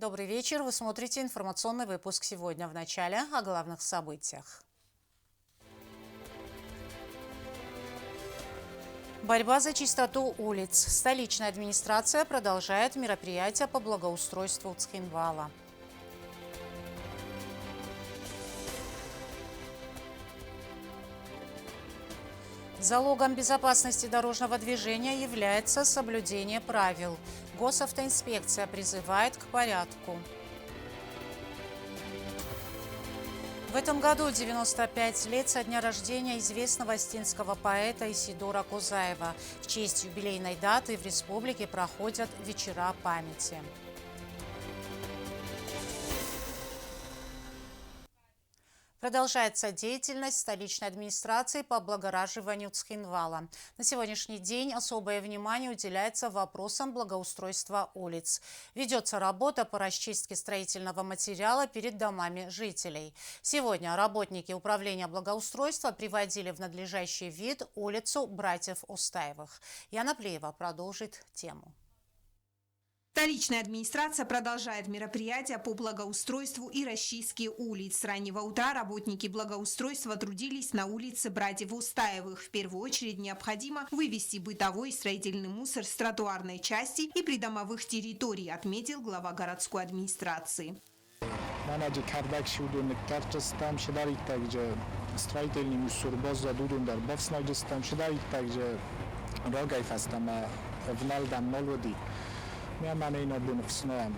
Добрый вечер. Вы смотрите информационный выпуск сегодня. В начале о главных событиях. Борьба за чистоту улиц. Столичная администрация продолжает мероприятия по благоустройству Цхинвала. Залогом безопасности дорожного движения является соблюдение правил. Госавтоинспекция призывает к порядку. В этом году 95 лет со дня рождения известного остинского поэта Исидора Кузаева. В честь юбилейной даты в республике проходят вечера памяти. Продолжается деятельность столичной администрации по облагораживанию Цхинвала. На сегодняшний день особое внимание уделяется вопросам благоустройства улиц. Ведется работа по расчистке строительного материала перед домами жителей. Сегодня работники управления благоустройства приводили в надлежащий вид улицу братьев Устаевых. Яна Плеева продолжит тему. Столичная администрация продолжает мероприятия по благоустройству и расчистке улиц. С раннего утра работники благоустройства трудились на улице братьев Устаевых. В первую очередь необходимо вывести бытовой и строительный мусор с тротуарной части и придомовых территорий, отметил глава городской администрации. من اینا بنفسنام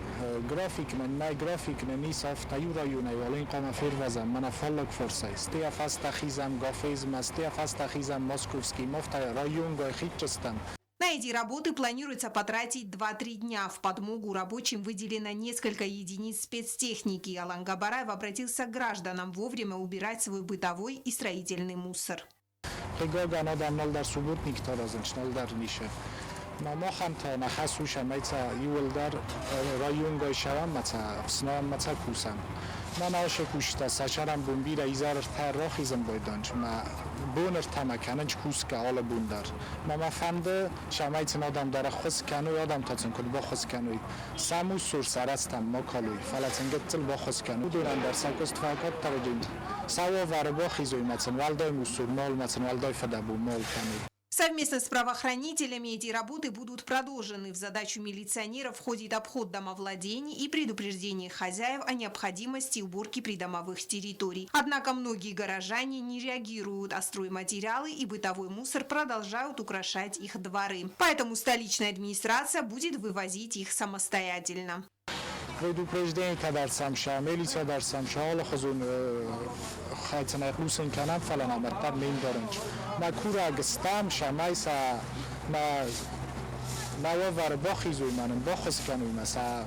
گرافیک نه گرافیک نه نیست افت یورایونه ولی این قام فیروزم من فالک فرسه استی افست خیزم گافیزم استی افست خیزم ماسکوفسکی مفت رایون گای خیچستم. На эти работы планируется потратить 2-3 дня. В подмогу рабочим выделено несколько единиц спецтехники. Алан Габараев обратился к гражданам вовремя убирать свой бытовой и строительный мусор. ما خم تا نخسوش میتا یول در رایون گای شوم متا فسنام متا کوسم من آش کوشتا سچرم بومبی را ایزار تر را خیزم بایدانچ ما بونر تمکننچ کوس که آل بوندر ما فهمده شمیت نادم داره خس کنوی آدم تاتن کل با خس کنوی سمو سور سرستم ما کالوی فلتنگت تل با خس کنوی دورن در سکست فاکات ترجیم سوا ور با خیزوی متن والدای مسور مال متن والدای فدبو مال کنوی. Совместно с правоохранителями эти работы будут продолжены. В задачу милиционеров входит обход домовладений и предупреждение хозяев о необходимости уборки придомовых территорий. Однако многие горожане не реагируют, а стройматериалы и бытовой мусор продолжают украшать их дворы. Поэтому столичная администрация будет вывозить их самостоятельно. предупреждение кадарсам ша милиция дарсам ша حالا خزون خاطر حسین کنم فلان امتر مین دارنج ما کورا گستم شمایسا ما ور باخیزوی منم باخس کنوی مثلا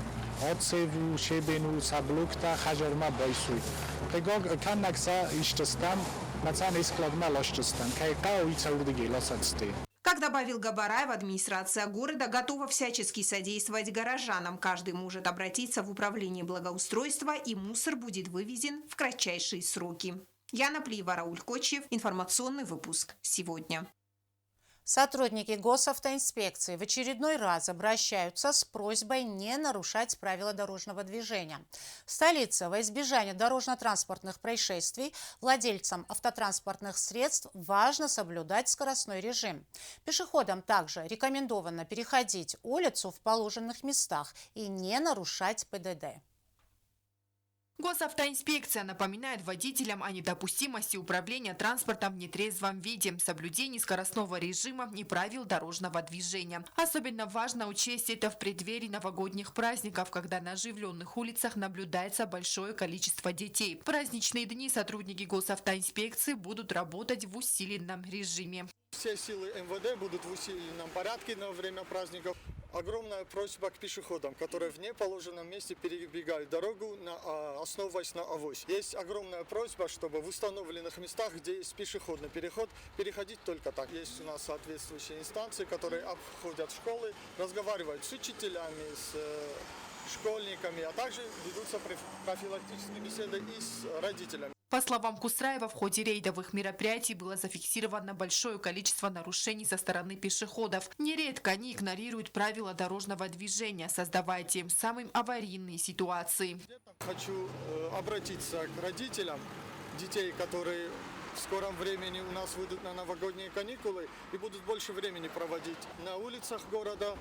آتسیو شبینو سبلوکتا خجر ما بایسوی که کن نکسا اشتستم مثلا اسکلاد ما لاشتستم که قاوی цаурдиги ласадсти. Как добавил Габараев, администрация города готова всячески содействовать горожанам. Каждый может обратиться в управление благоустройства, и мусор будет вывезен в кратчайшие сроки. Яна Плеева, Рауль Кочев. Информационный выпуск сегодня. Сотрудники госавтоинспекции в очередной раз обращаются с просьбой не нарушать правила дорожного движения. В столице во избежание дорожно-транспортных происшествий владельцам автотранспортных средств важно соблюдать скоростной режим. Пешеходам также рекомендовано переходить улицу в положенных местах и не нарушать ПДД. Госавтоинспекция напоминает водителям о недопустимости управления транспортом в нетрезвом виде, соблюдении скоростного режима и правил дорожного движения. Особенно важно учесть это в преддверии новогодних праздников, когда на оживленных улицах наблюдается большое количество детей. В праздничные дни сотрудники госавтоинспекции будут работать в усиленном режиме. Все силы МВД будут в усиленном порядке на время праздников. Огромная просьба к пешеходам, которые в неположенном месте перебегают дорогу, основываясь на авось. Есть огромная просьба, чтобы в установленных местах, где есть пешеходный переход, переходить только так. Есть у нас соответствующие инстанции, которые обходят школы, разговаривают с учителями, с школьниками, а также ведутся профилактические беседы и с родителями. По словам Кусраева, в ходе рейдовых мероприятий было зафиксировано большое количество нарушений со стороны пешеходов. Нередко они игнорируют правила дорожного движения, создавая тем самым аварийные ситуации. Хочу обратиться к родителям детей, которые в скором времени у нас выйдут на новогодние каникулы и будут больше времени проводить на улицах города,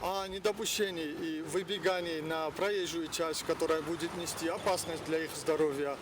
о недопущении и выбегании на проезжую часть, которая будет нести опасность для их здоровья.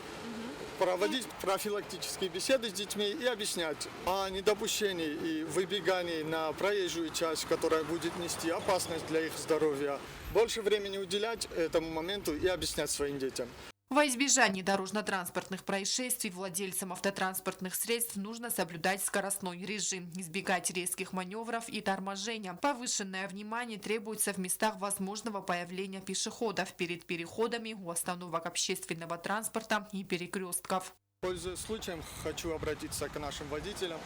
Проводить профилактические беседы с детьми и объяснять о недопущении и выбегании на проезжую часть, которая будет нести опасность для их здоровья. Больше времени уделять этому моменту и объяснять своим детям. Во избежание дорожно-транспортных происшествий владельцам автотранспортных средств нужно соблюдать скоростной режим, избегать резких маневров и торможения. Повышенное внимание требуется в местах возможного появления пешеходов перед переходами у остановок общественного транспорта и перекрестков. Пользуясь случаем, хочу обратиться к нашим водителям,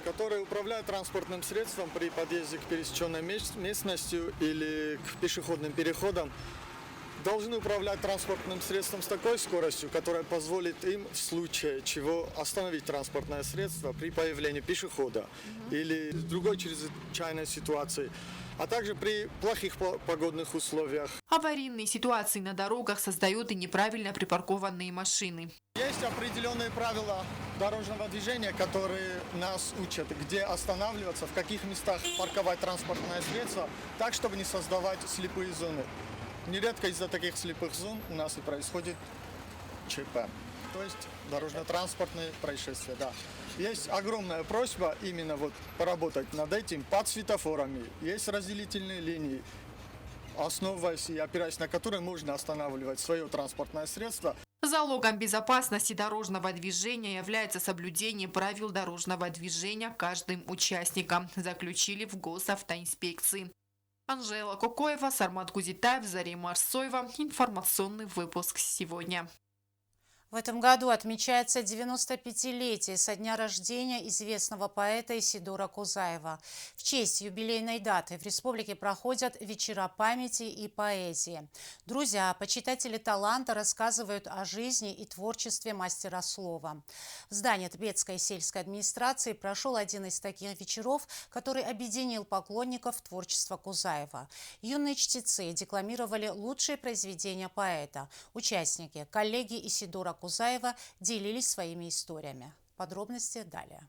которые управляют транспортным средством при подъезде к пересеченной местности или к пешеходным переходам. Должны управлять транспортным средством с такой скоростью, которая позволит им в случае чего остановить транспортное средство при появлении пешехода или другой чрезвычайной ситуации, а также при плохих погодных условиях. Аварийные ситуации на дорогах создают и неправильно припаркованные машины. Есть определенные правила дорожного движения, которые нас учат, где останавливаться, в каких местах парковать транспортное средство, так, чтобы не создавать слепые зоны. Нередко из-за таких слепых зон у нас и происходит ЧП, то есть дорожно-транспортные происшествия. Да. Есть огромная просьба именно вот поработать над этим под светофорами. Есть разделительные линии, основываясь и опираясь на которые можно останавливать свое транспортное средство. Залогом безопасности дорожного движения является соблюдение правил дорожного движения каждым участником, заключили в госавтоинспекции. Анжела Кокоева, Сармат Гузитаев, Зарема Арсоева. Информационный выпуск сегодня. В этом году отмечается 95-летие со дня рождения известного поэта Исидора Кузаева. В честь юбилейной даты в республике проходят вечера памяти и поэзии. Друзья, почитатели таланта рассказывают о жизни и творчестве мастера слова. В здании Тбетской сельской администрации прошел один из таких вечеров, который объединил поклонников творчества Кузаева. Юные чтецы декламировали лучшие произведения поэта. Участники, коллеги Исидора Кузаева делились своими историями. Подробности далее.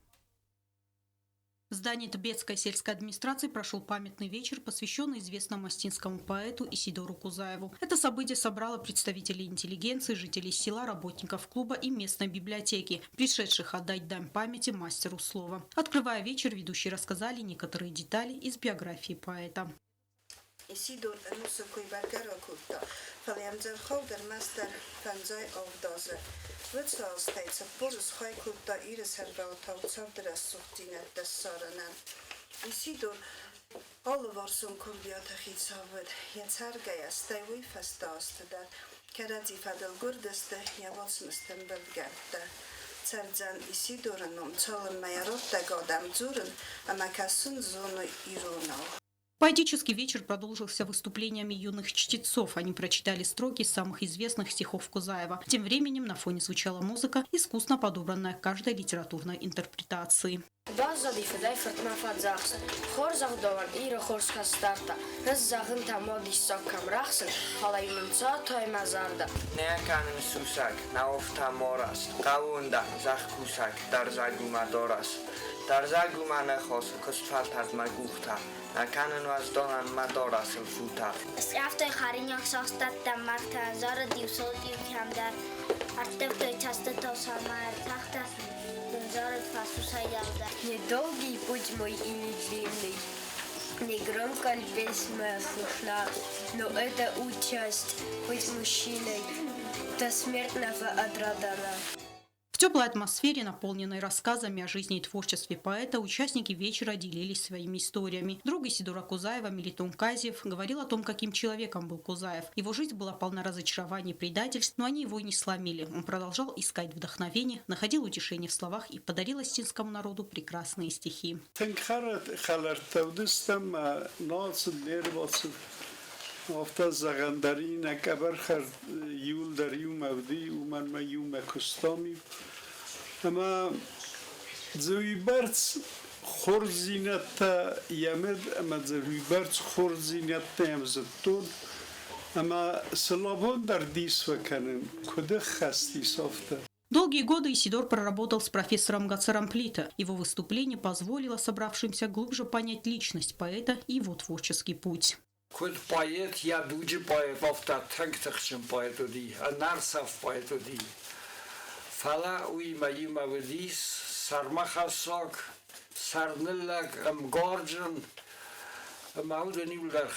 В здании Тбетской сельской администрации прошел памятный вечер, посвященный известному астинскому поэту Исидору Кузаеву. Это событие собрало представителей интеллигенции, жителей села, работников клуба и местной библиотеки, пришедших отдать дань памяти мастеру слова. Открывая вечер, ведущие рассказали некоторые детали из биографии поэта. Isidor Nusukui Bargarokuta, Faliamzer Holder Master Fanzai Ovdoze. Vecāls teica, Božus Haikuta Irisarbau tautsavdaras suhtinet dessaranen. Isidor Alvarsun kurbiata hitsavad, ja tsärgejas tai võifastastada, keradzi fadel gurdeste ja valsmesten belgärte. Tsärdzan Isidoranum tsalem meja rottegodam dzurun, a makasun zonu irunau. Поэтический вечер продолжился выступлениями юных чтецов. Они прочитали строки самых известных стихов Кузаева. Тем временем на фоне звучала музыка, искусно подобранная к каждой литературной интерпретации. Strafte Harinjak Sostata Marta Zara Divsoti Kamdar Артевтой частота самая тахта Зара Фасуса Ялда. Недолгий путь мой и не длинный. Не громко песня моя слышна, но это участь быть мужчиной до смертного отрадана. В теплой атмосфере, наполненной рассказами о жизни и творчестве поэта, участники вечера делились своими историями. Друг Исидора Кузаева Мелитон Казиев говорил о том, каким человеком был Кузаев. Его жизнь была полна разочарований и предательств, но они его не сломили. Он продолжал искать вдохновение, находил утешение в словах и подарил астинскому народу прекрасные стихи. Hafta zagandari nakabar khar yul dari umavdi uman ma yum kustami. Ama zuyberts khorzinata yamed ama zuyberts khorzinata yamzatun. Ama Salabon дардис ваканен, куда хасти софта. Долгие годы Исидор проработал с профессором Гацером Плита. Его выступление позволило собравшимся глубже понять личность поэта и его творческий путь. Код поэт, я дуджи поэт, офта тактахшим поэт уди, анарсав поэт уди. Фала уи маюма удис, сармахасок, сарниллак, амгорджан, мауденил дар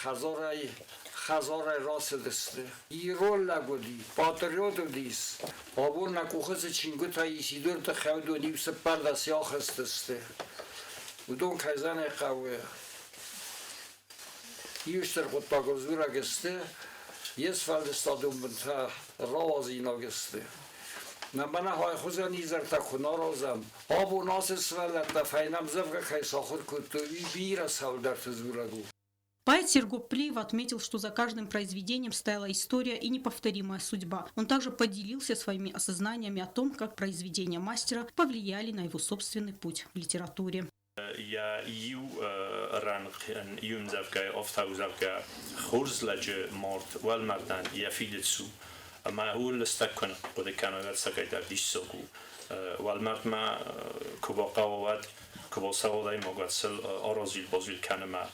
خزار راست دسته ایرول نگودی پاتریوت دیس آبور نکوخز چینگو تا ایسیدور تا خود و نیو سپر دست یا خست دسته و دون کهزن قوه یوشتر خود تا گزور اگسته یس فلدستادون بنتا رازی نگسته نمانه های خوزا نیزر تا خنا رازم آب و ناس سولت دفعینم زفگه که ساخر کتوی بیر از حول در تزورگو. Поэт Сергоп Плиев отметил, что за каждым произведением стояла история и неповторимая судьба. Он также поделился своими осознаниями о том, как произведения мастера повлияли на его собственный путь в литературе. Я ранг юнзавка офтаузавка хурзладжи морт валмардан я фидетсу ма ул стаккон подекано версакай дардишсоку валмарт ма кубaqawat kubasawday mogwatsel orozil bozil kanama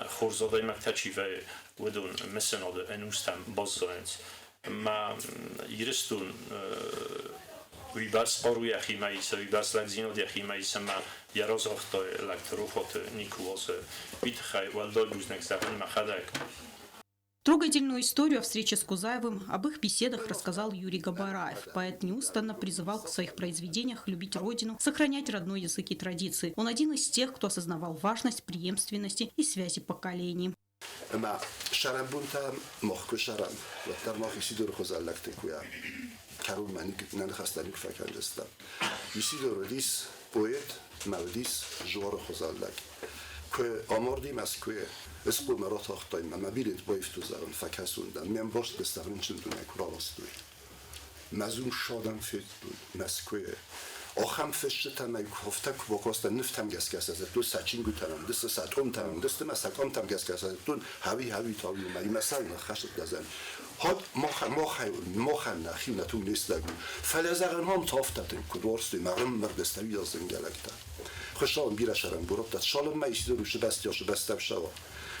خورزاده مکتچیوه ودون مسناد انوستم بازدارند ما یرستون ویباس قروی خیماییس ویباس لگزینو دی خیماییس ما یراز اختای لکتروفات نیکواز بیتخای والدای دوزنک زبان مخدک. Трогательную историю о встрече с Кузаевым, об их беседах рассказал Юрий Габараев. Поэт неустанно призывал в своих произведениях любить родину, сохранять родной язык и традиции. Он один из тех, кто осознавал важность преемственности и связи поколений. که آمردیم از که اسکو مرات آختایم ما بیلیت بایفتو زارن فکسوندم من باش دستگرن چندونه کرا راستوی مزون شادم فیت بود مسکوی آخام فشت تمای کفته که باکاست نفتم گس گس از تو سچین گوترم دست ساتم تمام دست مسکام تم گس گس از تو هوی تاوی مایی مثلا خشت دزن هاد ما خن نخیم نتون نیست دگو فلزگن هم تافتتن کدورستی مغرم مردستوی از انگلکتر خوشحالم بیره شرم برات داد شالم ما ایشیده روش بستی هاش بستم شوا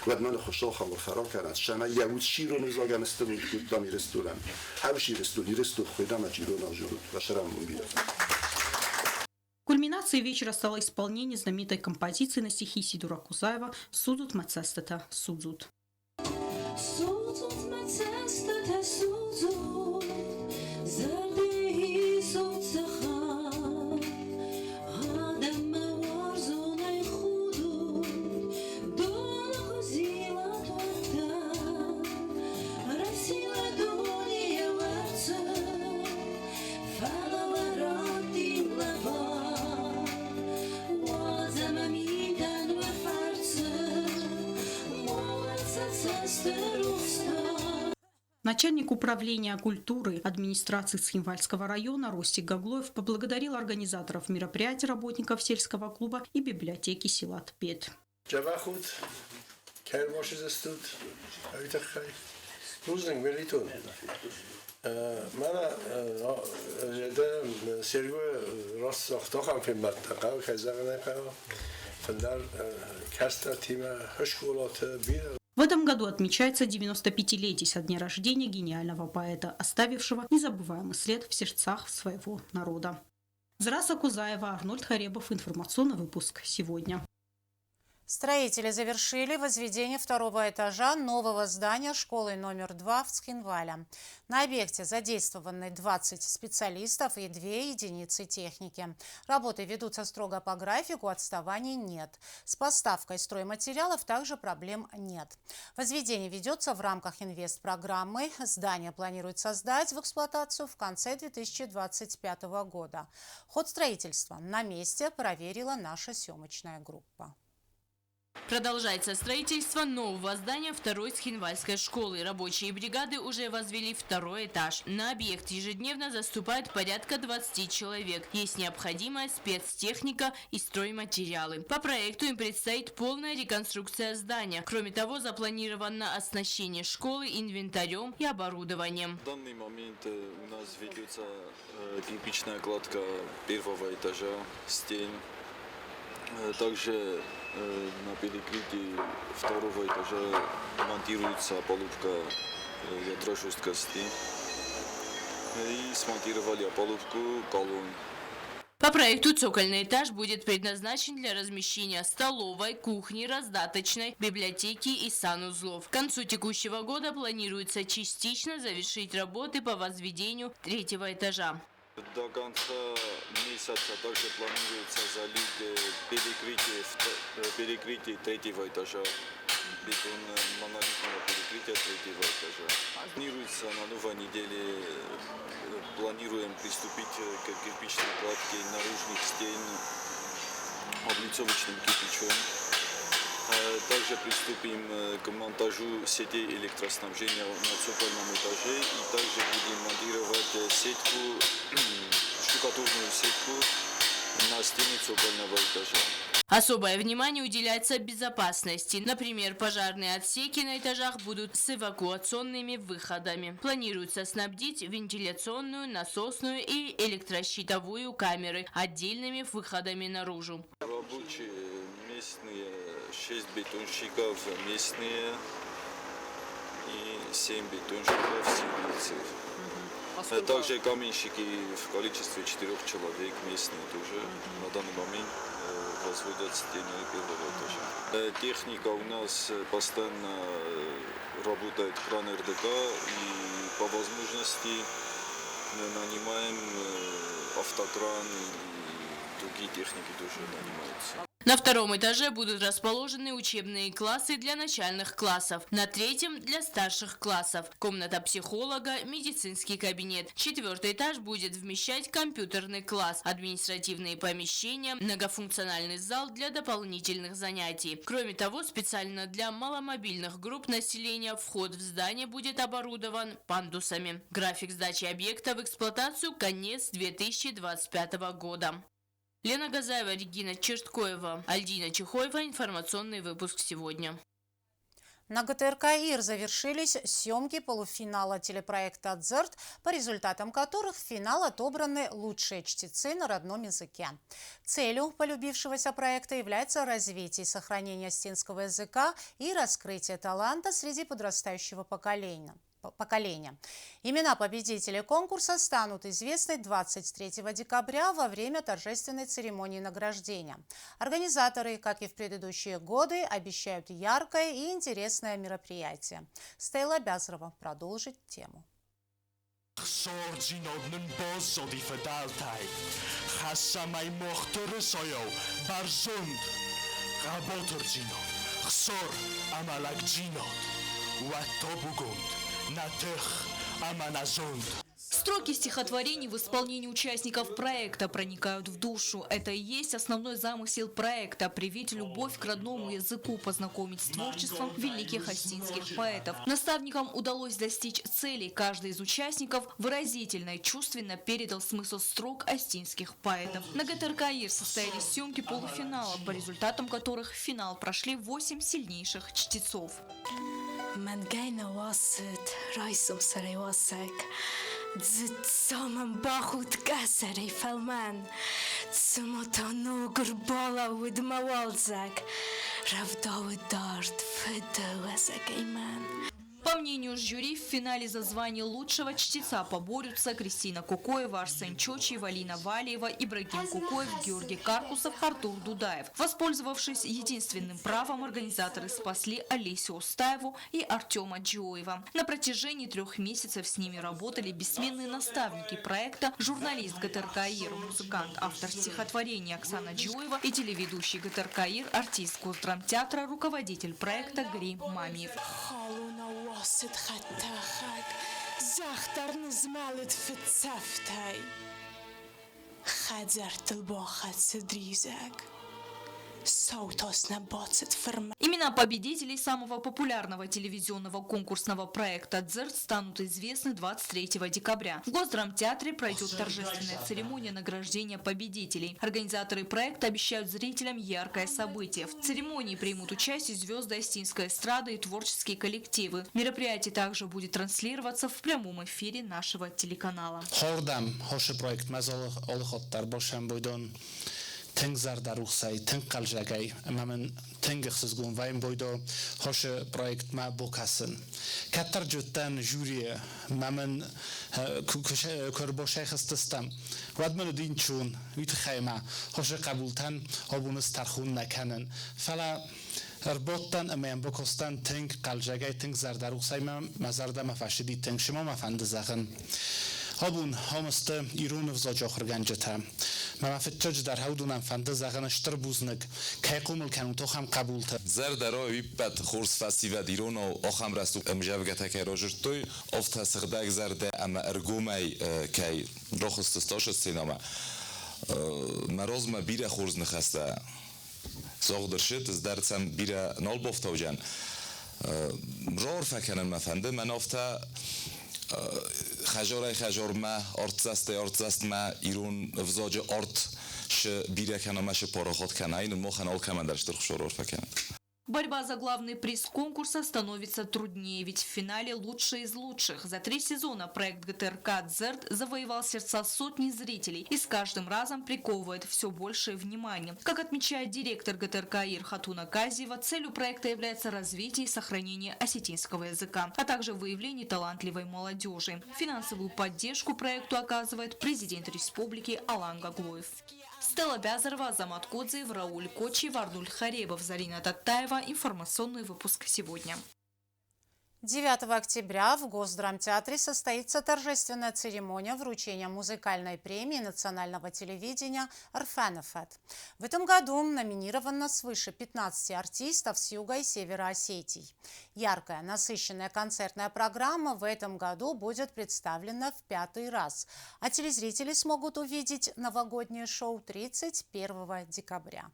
و من خوشحال خمر فرار کردن شما یهود شیر رو نزاگم استون دامی رستوران هر شیر رستورانی رستور خودم اجیرو ناجورود و شرم بیره. Кульминацией вечера стало исполнение знаменитой композиции на стихи Исидора Кузаева «Судут мацестета судзут». Начальник управления культуры администрации Цхинвальского района Ростик Гаглоев поблагодарил организаторов мероприятия, работников сельского клуба и библиотеки Силат Пет. В этом году отмечается 95-летие со дня рождения гениального поэта, оставившего незабываемый след в сердцах своего народа. Зараса Кузаева, Арнольд Харебов. Информационный выпуск сегодня. Строители завершили возведение второго этажа нового здания школы номер 2 в Цхинвале. На объекте задействованы 20 специалистов и 2 единицы техники. Работы ведутся строго по графику, отставаний нет. С поставкой стройматериалов также проблем нет. Возведение ведется в рамках инвестпрограммы. Здание планируется сдать в эксплуатацию в конце 2025 года. Ход строительства на месте проверила наша съемочная группа. Продолжается строительство нового здания второй Схинвальской школы. Рабочие бригады уже возвели второй этаж. На объект ежедневно заступает порядка 20 человек. Есть необходимая спецтехника и стройматериалы. По проекту им предстоит полная реконструкция здания. Кроме того, запланировано оснащение школы инвентарем и оборудованием. В данный момент у нас ведется кирпичная кладка первого этажа стен. Также на перекрытии второго этажа монтируется опалубка ядрожесткости. И смонтировали опалубку колонн. По проекту цокольный этаж будет предназначен для размещения столовой, кухни, раздаточной, библиотеки и санузлов. К концу текущего года планируется частично завершить работы по возведению третьего этажа. До конца месяца также планируется залить перекрытие третьего этажа, бетон монолитного перекрытия третьего этажа. Планируется на новой неделе, планируем приступить к кирпичной кладке наружных стен облицовочным кирпичом. Также приступим к монтажу сетей электроснабжения на цокольном этаже и также будем монтировать штукатурную сетку на стене цокольного этажа. Особое внимание уделяется безопасности. Например, пожарные отсеки на этажах будут с эвакуационными выходами. Планируется снабдить вентиляционную, насосную и электрощитовую камеры отдельными выходами наружу. Рабочие местные, 6 бетонщиков местные и 7 бетонщиков сибирцев. Также каменщики в количестве 4 человек местные тоже на данный момент возводят стены первого этажа. Техника у нас постоянно работает кран РДК и по возможности нанимаем автокран и другие техники тоже нанимаются. На втором этаже будут расположены учебные классы для начальных классов. На третьем – для старших классов. Комната психолога, медицинский кабинет. Четвертый этаж будет вмещать компьютерный класс, административные помещения, многофункциональный зал для дополнительных занятий. Кроме того, специально для маломобильных групп населения вход в здание будет оборудован пандусами. График сдачи объекта в эксплуатацию – конец 2025 года. Лена Газаева, Регина Черткоева, Альдина Чехоева. Информационный выпуск сегодня. На ГТРК ИР завершились съемки полуфинала телепроекта «Дзерт», по результатам которых в финал отобраны лучшие чтецы на родном языке. Целью полюбившегося проекта является развитие и сохранение остинского языка и раскрытие таланта среди подрастающего поколения. Имена победителей конкурса станут известны 23 декабря во время торжественной церемонии награждения. Организаторы, как и в предыдущие годы, обещают яркое и интересное мероприятие. Стейла Бязрова продолжит тему. Строки стихотворений в исполнении участников проекта проникают в душу. Это и есть основной замысел проекта – привить любовь к родному языку, познакомить с творчеством великих остинских поэтов. Наставникам удалось достичь целей. Каждый из участников выразительно и чувственно передал смысл строк остинских поэтов. На ГТРК ИР состоялись съемки полуфинала, по результатам которых в финал прошли 8 сильнейших чтецов. Менгайна васет, райсом сарай васек, дзит самым бахут касарай фалман, цмотану гурбала удмавалзак, равдовый дарт федовасакайман. По мнению жюри, в финале за звание лучшего чтеца поборются Кристина Кукоева, Арсен Чочи, Алина Валиева, Ибрагим Кукоев, Георгий Каркусов, Артур Дудаев. Воспользовавшись единственным правом, организаторы спасли Олесю Устаеву и Артема Джиоева. На протяжении 3 месяцев с ними работали бессменные наставники проекта, журналист ГТРК ИР, музыкант, автор стихотворения Оксана Джиоева и телеведущий ГТРК ИР, артист Госдрамтеатра, руководитель проекта Гри Мамиев. واسد خطاخك زختر نزمالت في التفتاي خجرت الباخت سدريزك Sautos nebocit firma. Имена победителей самого популярного телевизионного конкурсного проекта «Дзерт» станут известны 23 декабря. В Госдрамтеатре пройдет торжественная церемония награждения победителей. Организаторы проекта обещают зрителям яркое событие. В церемонии примут участие звезды остинской эстрады и творческие коллективы. Мероприятие также будет транслироваться в прямом эфире нашего телеканала. تنگ زر در روخسای تنگ قلجگای من تنگ خسزگون وایم بویدو خوش پروژه ما بوکسن کتر جتن جوری من کربوشه خستستم ود منو دین چون ویت خیمه خوش قبولتن آبونس ترخون نکنن فلا اربطن امیم بکستن تنگ قلجگای تنگ زر در روخسای من مزرده مفشدی تنگ شما مفند زخن هابون همست ایران وزاج آخر گنجته ما فتج در هودونم فنده زغن اشتر بوزنگ که قومل کنون تو هم قبول ت زر درای بد خورس فستیو ایران و آخم رستو امجابگت که راجر توی افت سخدک زرده اما ارگومی که رخصت استاش سینما مراز ما بیره خورز نخسته زاغ درشت از درسم بیره نال بافتاو جن رار فکنن مفنده من افته خجار ما ارتزست ما ایرون وزاج ارت ش بیره کنه مش پاراخات کنه این ما خنال کمندرش در خشارار فکنه. Борьба за главный приз конкурса становится труднее, ведь в финале лучшие из лучших. За 3 сезона проект ГТРК «Дзерт» завоевал сердца сотни зрителей и с каждым разом приковывает все большее внимание. Как отмечает директор ГТРК ИР Хатуна Казиева, целью проекта является развитие и сохранение осетинского языка, а также выявление талантливой молодежи. Финансовую поддержку проекту оказывает президент республики Алан Гаглоев. Стелла Бязарова, Азамат Кодзиев, Рауль Кочиев, Арнуль Харебов, Зарина Таттаева. Информационный выпуск сегодня. 9 октября в Госдрамтеатре состоится торжественная церемония вручения музыкальной премии национального телевидения «Арфанафет». В этом году номинировано свыше 15 артистов с юга и севера Осетии. Яркая, насыщенная концертная программа в этом году будет представлена в 5-й раз, а телезрители смогут увидеть новогоднее шоу 31 декабря.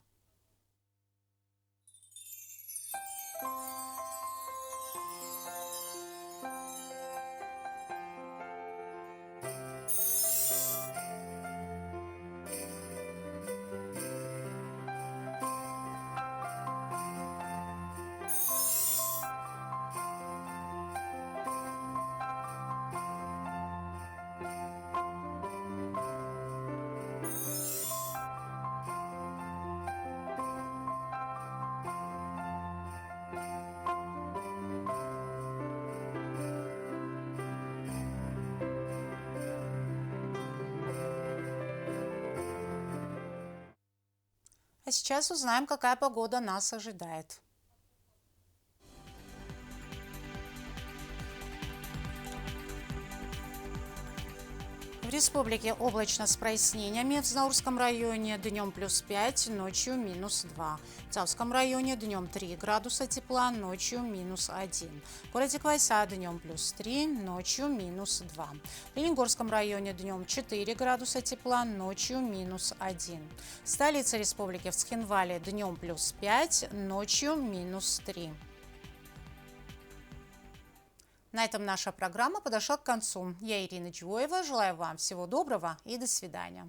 А сейчас узнаем, какая погода нас ожидает. В республике облачно с прояснениями. В Знаурском районе днем плюс 5, ночью минус 2. В Цавском районе днем 3 градуса тепла, ночью минус 1. В городе Квайса днем плюс 3, ночью минус 2. В Лениногорском районе днем 4 градуса тепла, ночью минус 1. В столице республики в Цхинвале днем плюс 5, ночью минус 3. На этом наша программа подошла к концу. Я Ирина Джуева. Желаю вам всего доброго и до свидания.